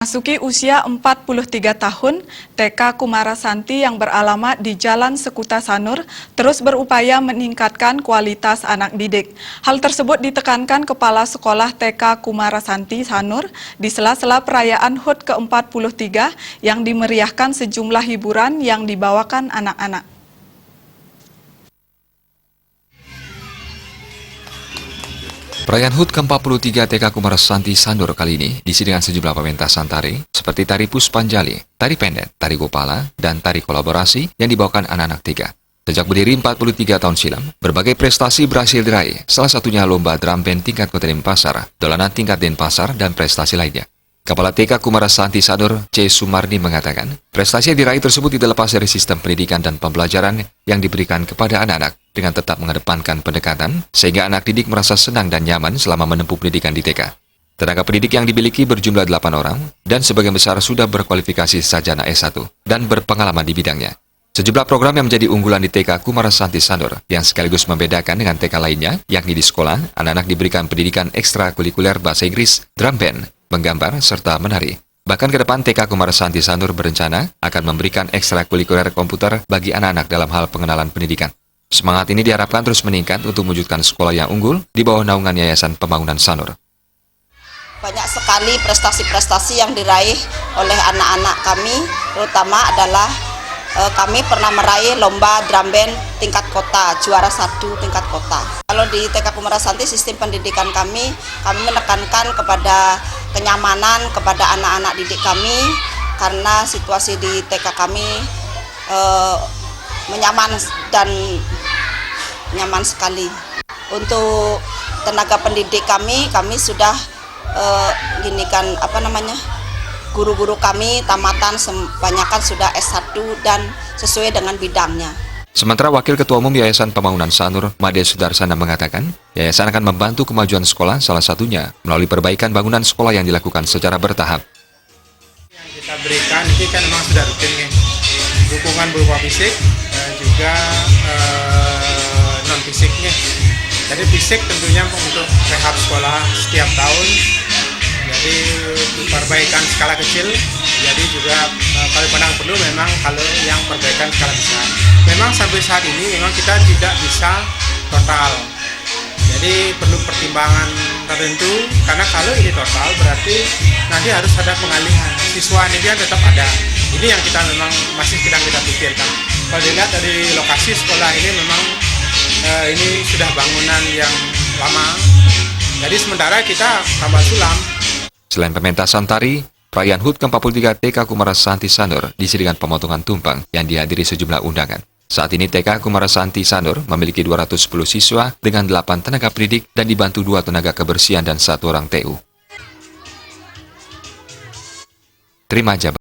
Masuki usia 43 tahun, TK Kumarasanti yang beralamat di Jalan Sekuta Sanur terus berupaya meningkatkan kualitas anak didik. Hal tersebut ditekankan Kepala Sekolah TK Kumarasanti Sanur di sela-sela perayaan HUT ke-43 yang dimeriahkan sejumlah hiburan yang dibawakan anak-anak. Perayaan HUT ke-43 TK Kumarasanti Sanur kali ini diisi dengan sejumlah pementasan tari seperti tari Puspanjali, tari pendet, tari gopala, dan tari kolaborasi yang dibawakan anak-anak TK. Sejak berdiri 43 tahun silam, berbagai prestasi berhasil diraih, salah satunya lomba drum band tingkat Kota Denpasar, dolanan tingkat Denpasar, dan prestasi lainnya. Kepala TK Kumarasanti Sanur, C. Sumarni mengatakan, prestasi yang diraih tersebut tidak lepas dari sistem pendidikan dan pembelajaran yang diberikan kepada anak-anak dengan tetap mengedepankan pendekatan sehingga anak didik merasa senang dan nyaman selama menempuh pendidikan di TK. Tenaga pendidik yang dimiliki berjumlah 8 orang dan sebagian besar sudah berkualifikasi sarjana S1 dan berpengalaman di bidangnya. Sejumlah program yang menjadi unggulan di TK Kumarasanti Sanur yang sekaligus membedakan dengan TK lainnya, yakni di sekolah, anak-anak diberikan pendidikan ekstrakurikuler bahasa Inggris, drum band, menggambar, serta menari. Bahkan ke depan TK Kumarasanti Sanur berencana akan memberikan ekstrakurikuler komputer bagi anak-anak dalam hal pengenalan pendidikan. Semangat ini diharapkan terus meningkat untuk mewujudkan sekolah yang unggul di bawah naungan Yayasan Pembangunan Sanur. Banyak sekali prestasi-prestasi yang diraih oleh anak-anak kami, terutama adalah kami pernah meraih lomba drum band tingkat kota, juara 1 tingkat kota. Kalau di TK Kumarasanti sistem pendidikan kami menekankan kepada kenyamanan kepada anak-anak didik kami karena situasi di TK kami nyaman sekali. Untuk tenaga pendidik kami sudah guru-guru kami tamatan kebanyakan sudah S1 dan sesuai dengan bidangnya. Sementara Wakil Ketua Umum Yayasan Pembangunan Sanur, Made Sudarsana mengatakan, yayasan akan membantu kemajuan sekolah salah satunya melalui perbaikan bangunan sekolah yang dilakukan secara bertahap. Yang kita berikan ini kan memang sudah rutin nih. Dukungan berupa fisik dan juga non fisiknya. Jadi fisik tentunya untuk rehab sekolah setiap tahun. Jadi perbaikan skala kecil, jadi juga kalau pandang perlu memang kalau yang perbaikan skala besar. Memang sampai saat ini memang kita tidak bisa total. Jadi perlu pertimbangan tertentu karena kalau ini total berarti nanti harus ada pengalihan. Siswa ini dia tetap ada. Ini yang kita memang masih sedang kita pikirkan. Kalau dilihat dari lokasi sekolah ini memang ini sudah bangunan yang lama. Jadi sementara kita tambah sulam. Selain pementasan tari, perayaan HUT ke-43 TK Kumarasanti Sanur diisi dengan pemotongan tumpeng yang dihadiri sejumlah undangan. Saat ini TK Kumarasanti Sanur memiliki 210 siswa dengan 8 tenaga pendidik dan dibantu 2 tenaga kebersihan dan 1 orang TU. Terima jabatan.